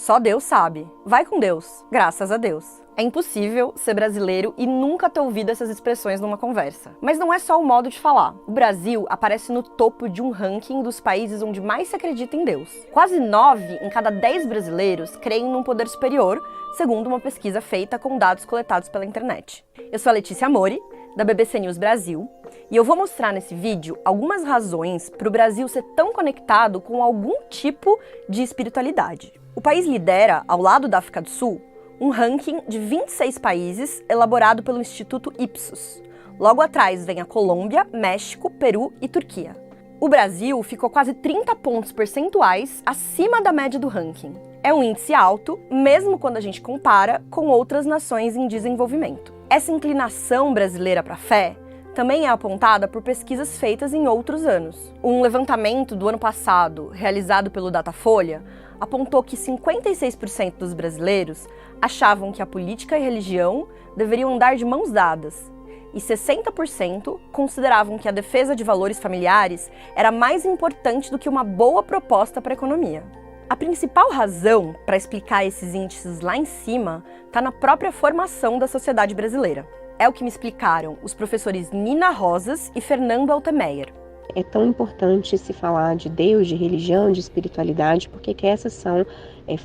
Só Deus sabe. Vai com Deus. Graças a Deus. É impossível ser brasileiro e nunca ter ouvido essas expressões numa conversa. Mas não é só o modo de falar. O Brasil aparece no topo de um ranking dos países onde mais se acredita em Deus. Quase 9 em cada 10 brasileiros creem num poder superior, segundo uma pesquisa feita com dados coletados pela internet. Eu sou a Letícia Mori, da BBC News Brasil, e eu vou mostrar nesse vídeo algumas razões para o Brasil ser tão conectado com algum tipo de espiritualidade. O país lidera, ao lado da África do Sul, um ranking de 26 países elaborado pelo Instituto Ipsos. Logo atrás vem a Colômbia, México, Peru e Turquia. O Brasil ficou quase 30 pontos percentuais acima da média do ranking. É um índice alto, mesmo quando a gente compara com outras nações em desenvolvimento. Essa inclinação brasileira para a fé também é apontada por pesquisas feitas em outros anos. Um levantamento do ano passado, realizado pelo Datafolha, apontou que 56% dos brasileiros achavam que a política e a religião deveriam andar de mãos dadas, e 60% consideravam que a defesa de valores familiares era mais importante do que uma boa proposta para a economia. A principal razão para explicar esses índices lá em cima está na própria formação da sociedade brasileira. É o que me explicaram os professores Nina Rosas e Fernando Altemeyer. É tão importante se falar de Deus, de religião, de espiritualidade, porque que essas são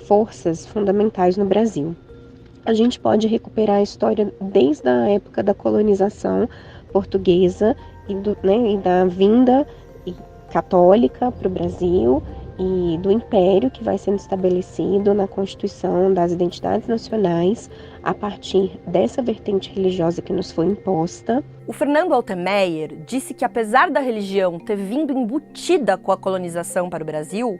forças fundamentais no Brasil. A gente pode recuperar a história desde a época da colonização portuguesa e da vinda católica para o Brasil e do império que vai sendo estabelecido na Constituição das identidades nacionais a partir dessa vertente religiosa que nos foi imposta. O Fernando Altemeyer disse que apesar da religião ter vindo embutida com a colonização para o Brasil,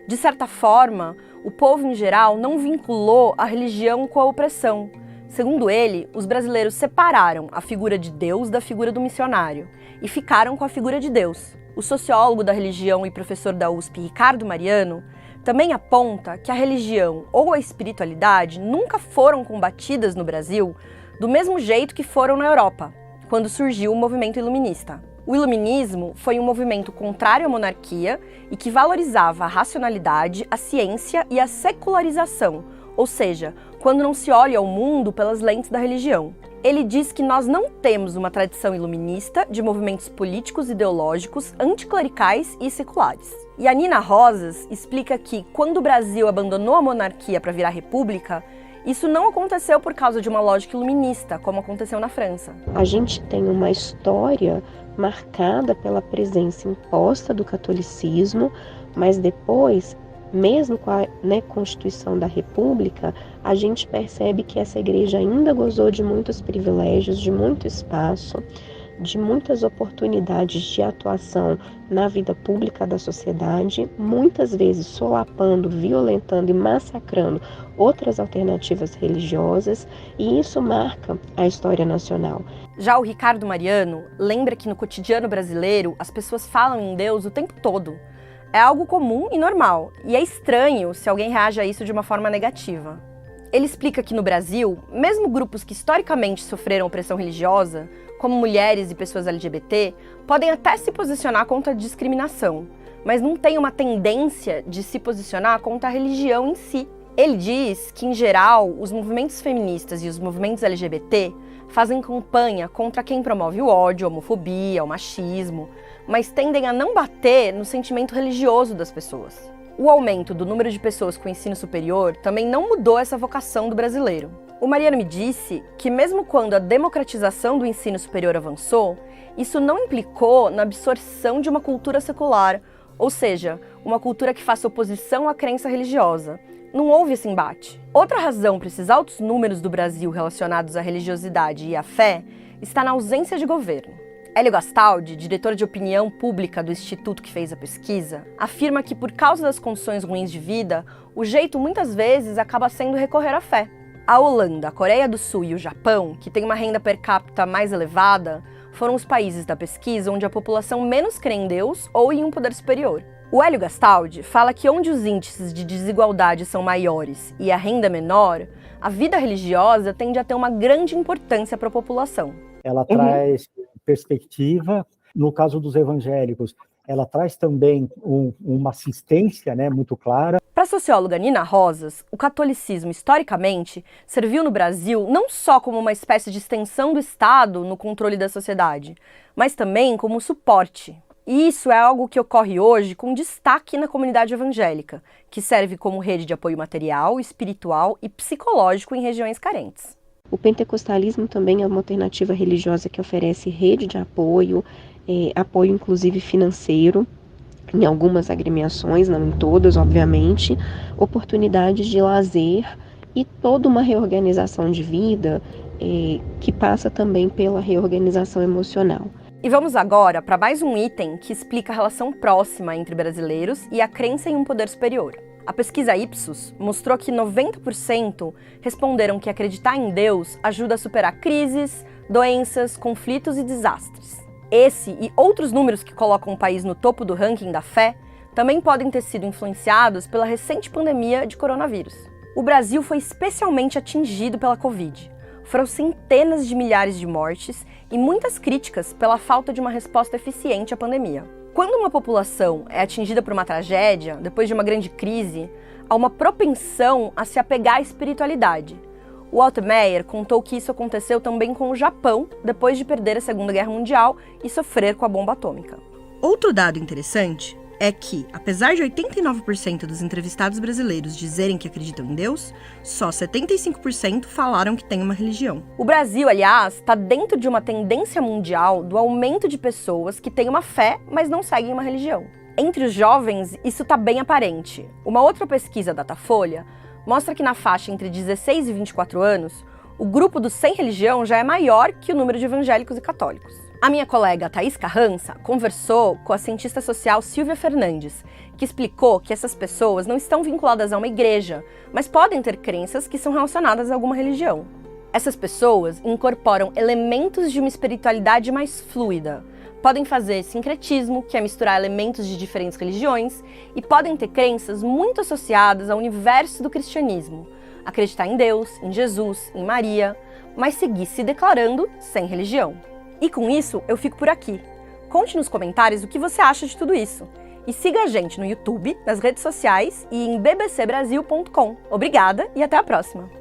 de certa forma, o povo em geral não vinculou a religião com a opressão. Segundo ele, os brasileiros separaram a figura de Deus da figura do missionário e ficaram com a figura de Deus. O sociólogo da religião e professor da USP, Ricardo Mariano, também aponta que a religião ou a espiritualidade nunca foram combatidas no Brasil do mesmo jeito que foram na Europa, quando surgiu o movimento iluminista. O iluminismo foi um movimento contrário à monarquia e que valorizava a racionalidade, a ciência e a secularização, ou seja, quando não se olha ao mundo pelas lentes da religião. Ele diz que nós não temos uma tradição iluminista de movimentos políticos ideológicos anticlericais e seculares. E a Nina Rosas explica que, quando o Brasil abandonou a monarquia para virar república, isso não aconteceu por causa de uma lógica iluminista, como aconteceu na França. A gente tem uma história marcada pela presença imposta do catolicismo, mas depois, mesmo com a Constituição da República, a gente percebe que essa igreja ainda gozou de muitos privilégios, de muito espaço, de muitas oportunidades de atuação na vida pública da sociedade, muitas vezes solapando, violentando e massacrando outras alternativas religiosas, e isso marca a história nacional. Já o Ricardo Mariano lembra que no cotidiano brasileiro as pessoas falam em Deus o tempo todo. É algo comum e normal, e é estranho se alguém reage a isso de uma forma negativa. Ele explica que no Brasil, mesmo grupos que historicamente sofreram opressão religiosa, como mulheres e pessoas LGBT, podem até se posicionar contra a discriminação, mas não tem uma tendência de se posicionar contra a religião em si. Ele diz que, em geral, os movimentos feministas e os movimentos LGBT fazem campanha contra quem promove o ódio, a homofobia, o machismo, mas tendem a não bater no sentimento religioso das pessoas. O aumento do número de pessoas com ensino superior também não mudou essa vocação do brasileiro. O Mariano me disse que mesmo quando a democratização do ensino superior avançou, isso não implicou na absorção de uma cultura secular, ou seja, uma cultura que faça oposição à crença religiosa. Não houve esse embate. Outra razão para esses altos números do Brasil relacionados à religiosidade e à fé está na ausência de governo. Hélio Gastaldi, diretor de opinião pública do instituto que fez a pesquisa, afirma que por causa das condições ruins de vida, o jeito muitas vezes acaba sendo recorrer à fé. A Holanda, a Coreia do Sul e o Japão, que tem uma renda per capita mais elevada, foram os países da pesquisa onde a população menos crê em Deus ou em um poder superior. O Hélio Gastaldi fala que onde os índices de desigualdade são maiores e a renda é menor, a vida religiosa tende a ter uma grande importância para a população. Ela traz perspectiva. No caso dos evangélicos, ela traz também uma assistência, né, muito clara. Para a socióloga Nina Rosas, o catolicismo, historicamente, serviu no Brasil não só como uma espécie de extensão do Estado no controle da sociedade, mas também como suporte. E isso é algo que ocorre hoje com destaque na comunidade evangélica, que serve como rede de apoio material, espiritual e psicológico em regiões carentes. O pentecostalismo também é uma alternativa religiosa que oferece rede de apoio, apoio inclusive financeiro, em algumas agremiações, não em todas, obviamente, oportunidades de lazer e toda uma reorganização de vida que passa também pela reorganização emocional. E vamos agora para mais um item que explica a relação próxima entre brasileiros e a crença em um poder superior. A pesquisa Ipsos mostrou que 90% responderam que acreditar em Deus ajuda a superar crises, doenças, conflitos e desastres. Esse e outros números que colocam o país no topo do ranking da fé também podem ter sido influenciados pela recente pandemia de coronavírus. O Brasil foi especialmente atingido pela Covid. Foram centenas de milhares de mortes e muitas críticas pela falta de uma resposta eficiente à pandemia. Quando uma população é atingida por uma tragédia, depois de uma grande crise, há uma propensão a se apegar à espiritualidade. O Walter Meyer contou que isso aconteceu também com o Japão, depois de perder a Segunda Guerra Mundial e sofrer com a bomba atômica. Outro dado interessante é que, apesar de 89% dos entrevistados brasileiros dizerem que acreditam em Deus, só 75% falaram que tem uma religião. O Brasil, aliás, está dentro de uma tendência mundial do aumento de pessoas que têm uma fé, mas não seguem uma religião. Entre os jovens, isso está bem aparente. Uma outra pesquisa Datafolha mostra que na faixa entre 16 e 24 anos, o grupo dos sem religião já é maior que o número de evangélicos e católicos. A minha colega Thaís Carrança conversou com a cientista social Silvia Fernandes, que explicou que essas pessoas não estão vinculadas a uma igreja, mas podem ter crenças que são relacionadas a alguma religião. Essas pessoas incorporam elementos de uma espiritualidade mais fluida, podem fazer sincretismo, que é misturar elementos de diferentes religiões, e podem ter crenças muito associadas ao universo do cristianismo, acreditar em Deus, em Jesus, em Maria, mas seguir se declarando sem religião. E com isso, eu fico por aqui. Conte nos comentários o que você acha de tudo isso. E siga a gente no YouTube, nas redes sociais e em bbcbrasil.com. Obrigada e até a próxima!